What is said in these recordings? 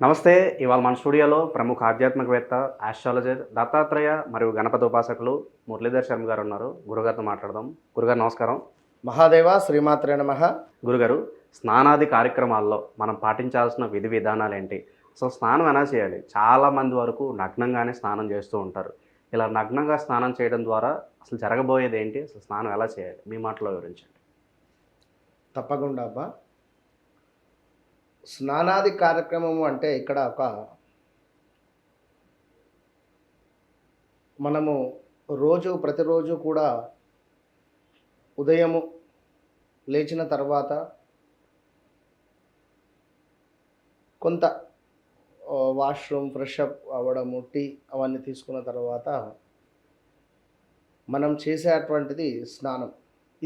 నమస్తే. ఇవాళ మన స్టూడియోలో ప్రముఖ ఆధ్యాత్మికవేత్త, ఆస్ట్రాలజర్, దత్తాత్రేయ మరియు గణపతి ఉపాసకులు మురళీధర్ శర్మ గారు ఉన్నారు. గురుగారితో మాట్లాడదాం. గురుగారు నమస్కారం. మహాదేవ శ్రీమాత్రే నమః. గురుగారు, స్నానాది కార్యక్రమాల్లో మనం పాటించాల్సిన విధి విధానాలు ఏంటి? అసలు స్నానం ఎలా చేయాలి? చాలామంది వరకు నగ్నంగానే స్నానం చేస్తూ ఉంటారు. ఇలా నగ్నంగా స్నానం చేయడం ద్వారా అసలు జరగబోయేది ఏంటి? అసలు స్నానం ఎలా చేయాలి? మీ మాటలో వివరించండి. తప్పకుండా అబ్బా. స్నానాది కార్యక్రమము అంటే ఇక్కడ మనము ప్రతిరోజు కూడా ఉదయము లేచిన తర్వాత కొంత వాష్రూమ్ ఫ్రెష్ అప్ అవ్వడము, టీ అవన్నీ తీసుకున్న తర్వాత మనం చేసేటువంటిది స్నానం.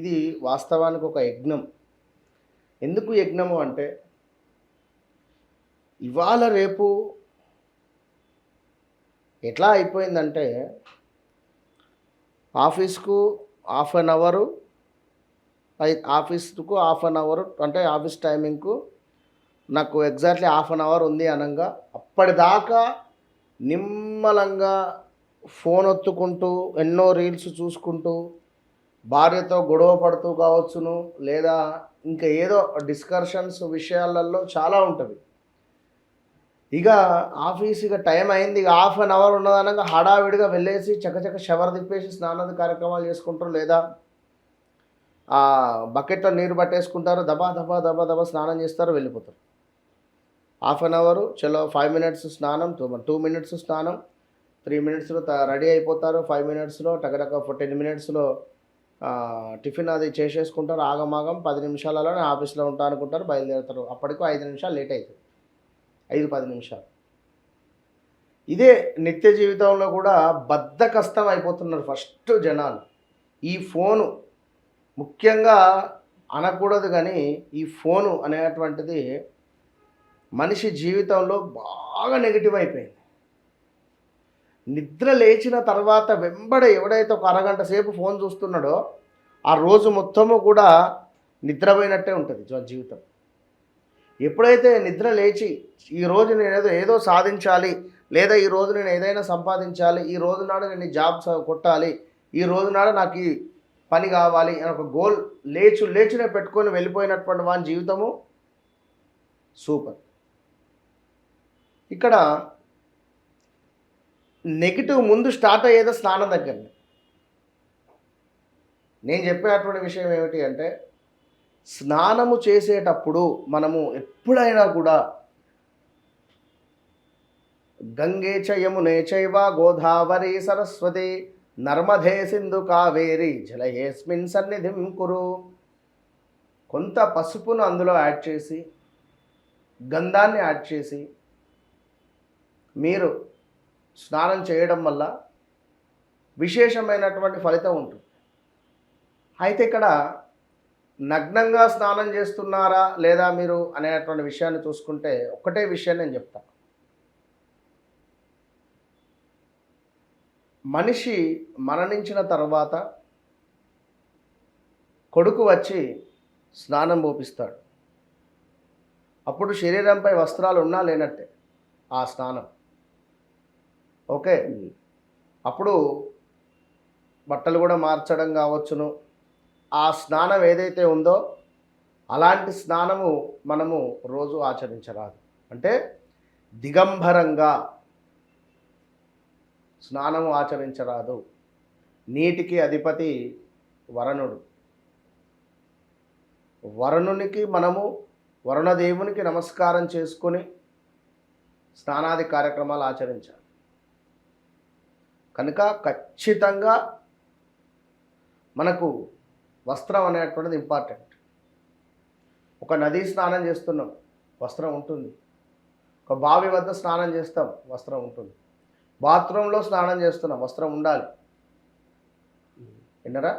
ఇది వాస్తవానికి ఒక యజ్ఞం. ఎందుకు యజ్ఞము అంటే ఇవాళ రేపు ఎట్లా అయిపోయిందంటే ఆఫీస్కు హాఫ్ అన్ అవరు, ఆఫీస్కు హాఫ్ అన్ అవర్ అంటే ఆఫీస్ టైమింగ్కు నాకు ఎగ్జాక్ట్లీ హాఫ్ అన్ అవర్ ఉంది అనగా అప్పటిదాకా నిమ్మలంగా ఫోన్ ఒత్తుకుంటూ ఎన్నో రీల్స్ చూసుకుంటూ భార్యతో గొడవ పడుతూ కావచ్చును, లేదా ఇంకా ఏదో డిస్కషన్స్ విషయాలలో చాలా ఉంటుంది. ఇక ఆఫీస్ టైం అయింది, ఇక హాఫ్ అన్ అవర్ ఉన్నదనగా హడావిడిగా వెళ్ళేసి చకచక షవర్ తిప్పేసి స్నానాది కార్యక్రమాలు చేసుకుంటారు, లేదా ఆ బకెట్లో నీరు పట్టేసుకుంటారు, దబా దబా దబా దబా స్నానం చేస్తారు, వెళ్ళిపోతారు. హాఫ్ అన్ అవరు చలో 5 మినిట్స్ స్నానం, 2 మినిట్స్ స్నానం, 3 మినిట్స్లో రెడీ అయిపోతారు, 5 మినిట్స్లో టకటక 10 మినిట్స్లో టిఫిన్ అది చేసేసుకుంటారు, ఆగమాగం 10 నిమిషాలలోనే ఆఫీస్లో ఉంటా అనుకుంటారు, బయలుదేరుతారు. అప్పటికి 5 నిమిషాలు లేట్ అవుతుంది, 5-10 నిమిషాలు. ఇదే నిత్య జీవితంలో కూడా బద్ధకస్తం అయిపోతున్నారు ఫస్ట్ జనాలు. ఈ ఫోను ముఖ్యంగా అనకూడదు, కానీ ఈ ఫోను అనేటువంటిది మనిషి జీవితంలో బాగా నెగిటివ్ అయిపోయింది. నిద్ర లేచిన తర్వాత వెంబడే ఎవడైతే ఒక అరగంట సేపు ఫోన్ చూస్తున్నాడో ఆ రోజు మొత్తము కూడా నిద్రపోయినట్టే ఉంటుంది జీవితం. ఎప్పుడైతే నిద్ర లేచి ఈరోజు నేను ఏదో సాధించాలి, లేదా ఈరోజు నేను ఏదైనా సంపాదించాలి, ఈ రోజు నాడు నేను ఈ జాబ్ కొట్టాలి, ఈ రోజు నాడు నాకు ఈ పని కావాలి అని ఒక గోల్ లేచునే పెట్టుకొని వెళ్ళిపోయినటువంటి వాని జీవితము సూపర్. ఇక్కడ నెగిటివ్ ముందు స్టార్ట్ అయ్యేదో స్నానం దగ్గరనే. నేను చెప్పేటువంటి విషయం ఏమిటి అంటే, స్నానము చేసేటప్పుడు మనము ఎప్పుడైనా కూడా గంగే చ యమునే చైవ గోదావరి సరస్వతి నర్మదే సింధు కావేరి జలయేస్మిన్ సన్నిధిం కురు. కొంత పసుపును అందులో యాడ్ చేసి, గంధాన్ని యాడ్ చేసి మీరు స్నానం చేయడం వల్ల విశేషమైనటువంటి ఫలితం ఉంటుంది. అయితే ఇక్కడ నగ్నంగా స్నానం చేస్తున్నారా లేదా మీరు అనేటువంటి విషయాన్ని చూసుకుంటే ఒక్కటే విషయం నేను చెప్తాను. మనిషి మరణించిన తర్వాత కొడుకు వచ్చి స్నానం పోపిస్తాడు. అప్పుడు శరీరంపై వస్త్రాలు ఉన్నా లేనట్టే ఆ స్నానం. ఓకే, అప్పుడు బట్టలు కూడా మార్చడం కావచ్చును. ఆ స్నానం ఏదైతే ఉందో అలాంటి స్నానము మనము రోజు ఆచరించరాదు. అంటే దిగంబరంగా స్నానము ఆచరించరాదు. నీటికి అధిపతి వరుణుడు. వరుణునికి మనము వరుణదేవునికి నమస్కారం చేసుకొని స్నానాది కార్యక్రమాలు ఆచరించాలి. కనుక ఖచ్చితంగా మనకు వస్త్రం అనేటువంటిది ఇంపార్టెంట్. ఒక నదీ స్నానం చేస్తున్నాం, వస్త్రం ఉంటుంది. ఒక బావి వద్ద స్నానం చేస్తాం, వస్త్రం ఉంటుంది. బాత్రూంలో స్నానం చేస్తున్నాం, వస్త్రం ఉండాలి. విన్నరా?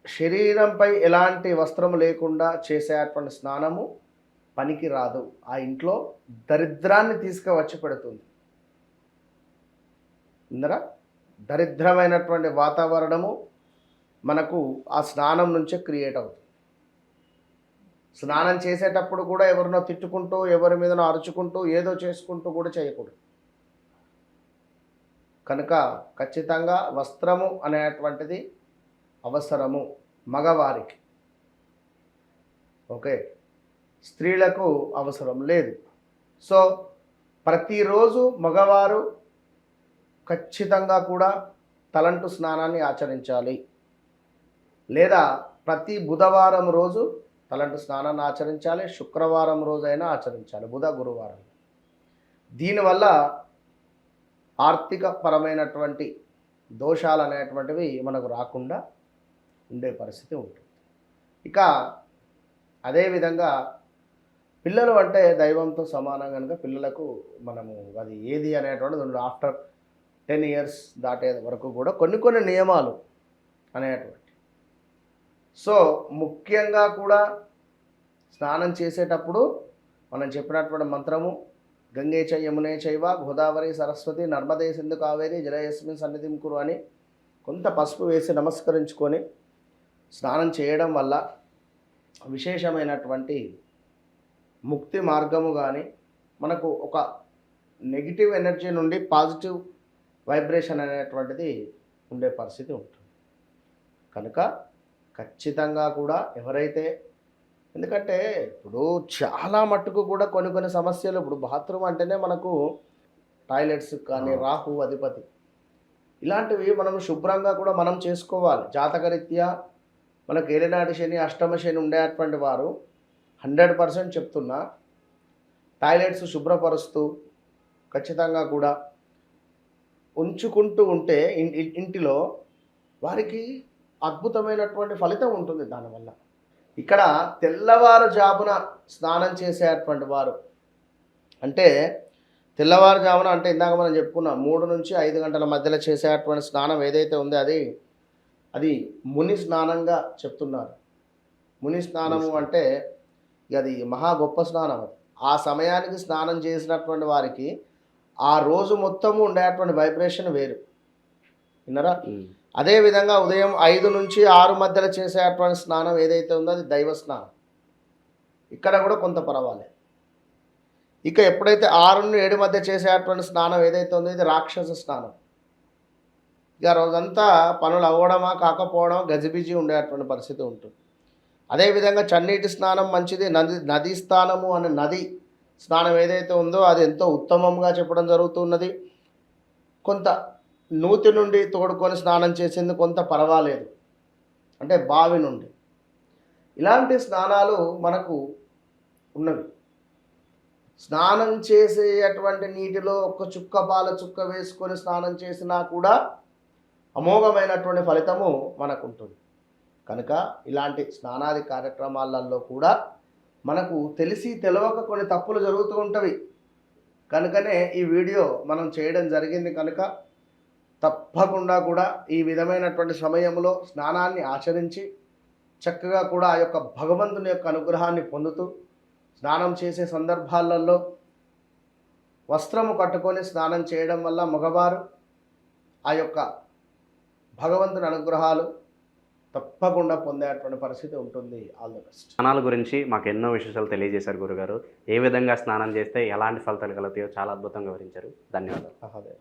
శరీరంపై ఎలాంటి వస్త్రము లేకుండా చేసేటువంటి స్నానము పనికి రాదు. ఆ ఇంట్లో దరిద్రాన్ని తీసుకువచ్చి పెడుతుంది. విన్నరా? దరిద్రమైనటువంటి వాతావరణము మనకు ఆ స్నానం నుంచే క్రియేట్ అవుతుంది. స్నానం చేసేటప్పుడు కూడా ఎవరినో తిట్టుకుంటూ ఎవరి మీదనో అరుచుకుంటూ ఏదో చేసుకుంటూ కూడా చేయకూడదు. కనుక ఖచ్చితంగా వస్త్రము అనేటువంటిది అవసరము మగవారికి. ఓకే, స్త్రీలకు అవసరం లేదు. సో ప్రతిరోజు మగవారు ఖచ్చితంగా కూడా తలంటు స్నానాన్ని ఆచరించాలి, లేదా ప్రతి బుధవారం రోజు తలంటు స్నానాన్ని ఆచరించాలి, శుక్రవారం రోజైనా ఆచరించాలి, బుధ గురువారం. దీనివల్ల ఆర్థిక పరమైనటువంటి దోషాలు అనేటువంటివి మనకు రాకుండా ఉండే పరిస్థితి ఉంటుంది. ఇక అదేవిధంగా పిల్లలు అంటే దైవంతో సమానం కనుక పిల్లలకు మనము అది ఏది అనేటువంటిది ఆఫ్టర్ 10 years దాటే వరకు కూడా కొన్ని నియమాలు అనేటువంటి. సో ముఖ్యంగా కూడా స్నానం చేసేటప్పుడు మనం చెప్పినటువంటి మంత్రము గంగే చ యమునే చైవ గోదావరి సరస్వతి నర్మదే సింధు కావేరి జలయస్మిన్ సన్నిధిం కురు అని కొంత పసుపు వేసి నమస్కరించుకొని స్నానం చేయడం వల్ల విశేషమైనటువంటి ముక్తి మార్గము కానీ మనకు ఒక నెగిటివ్ ఎనర్జీ నుండి పాజిటివ్ వైబ్రేషన్ అనేటువంటిది ఉండే పరిస్థితి ఉంటుంది. కనుక ఖచ్చితంగా కూడా ఎవరైతే, ఎందుకంటే ఇప్పుడు చాలా మట్టుకు కూడా కొన్ని సమస్యలు, ఇప్పుడు బాత్రూమ్ అంటేనే మనకు టాయిలెట్స్ కానీ రాహు అధిపతి, ఇలాంటివి మనం శుభ్రంగా కూడా మనం చేసుకోవాలి. జాతకరీత్యా మనకు ఏలినాటి శని అష్టమ శని ఉండేటువంటి వారు 100% చెప్తున్నా టాయిలెట్స్ శుభ్రపరుస్తూ ఖచ్చితంగా కూడా ఉంచుకుంటూ ఉంటే ఇంటిలో వారికి అద్భుతమైనటువంటి ఫలితం ఉంటుంది దానివల్ల. ఇక్కడ తెల్లవారుజామున స్నానం చేసేటువంటి వారు అంటే తెల్లవారుజామున అంటే ఇందాక మనం చెప్పుకున్నాం 3 నుంచి 5 గంటల మధ్యలో చేసేటువంటి స్నానం ఏదైతే ఉందో అది ముని స్నానంగా చెప్తున్నారు. ముని స్నానము అంటే అది మహా గొప్ప స్నానం. అది ఆ సమయానికి స్నానం చేసినటువంటి వారికి ఆ రోజు మొత్తము ఉండేటువంటి వైబ్రేషన్ వేరు, విన్నారా? అదేవిధంగా ఉదయం 5 నుంచి 6 మధ్యలో చేసేటువంటి స్నానం ఏదైతే ఉందో అది దైవ స్నానం. ఇక్కడ కూడా కొంత పర్వాలేదు. ఇక ఎప్పుడైతే 6 నుండి 7 మధ్య చేసేటువంటి స్నానం ఏదైతే ఉందో ఇది రాక్షస స్నానం. ఇక రోజంతా పనులు అవ్వడమా కాకపోవడం గజిబిజి ఉండేటువంటి పరిస్థితి ఉంటుంది. అదేవిధంగా చన్నీటి స్నానం మంచిది. నది స్నానము అనే నది స్నానం ఏదైతే ఉందో అది ఎంతో ఉత్తమంగా చెప్పడం జరుగుతున్నది. కొంత నూతి నుండి తోడుకొని స్నానం చేసింది కొంత పర్వాలేదు, అంటే బావి నుండి. ఇలాంటి స్నానాలు మనకు ఉన్నవి. స్నానం చేసేటువంటి నీటిలో ఒక చుక్క పాల చుక్క వేసుకొని స్నానం చేసినా కూడా అమోఘమైనటువంటి ఫలితము మనకు ఉంటుంది. కనుక ఇలాంటి స్నానాది కార్యక్రమాలలో కూడా మనకు తెలిసి తెలియక కొన్ని తప్పులు జరుగుతూ ఉంటవి. కనుకనే ఈ వీడియో మనం చేయడం జరిగింది. కనుక తప్పకుండా కూడా ఈ విధమైనటువంటి సమయంలో స్నానాన్ని ఆచరించి చక్కగా కూడా ఆ యొక్క భగవంతుని యొక్క అనుగ్రహాన్ని పొందుతూ స్నానం చేసే సందర్భాలలో వస్త్రము కట్టుకొని స్నానం చేయడం వల్ల మగవారు ఆ యొక్క భగవంతుని అనుగ్రహాలు తప్పకుండా పొందేటువంటి పరిస్థితి ఉంటుంది. All the best. స్నానాల గురించి మాకు ఎన్నో విశేషాలు తెలియజేశారు గురుగారు. ఏ విధంగా స్నానం చేస్తే ఎలాంటి ఫలితాలు కలుగుతాయో చాలా అద్భుతంగా వివరించారు. ధన్యవాదాలు.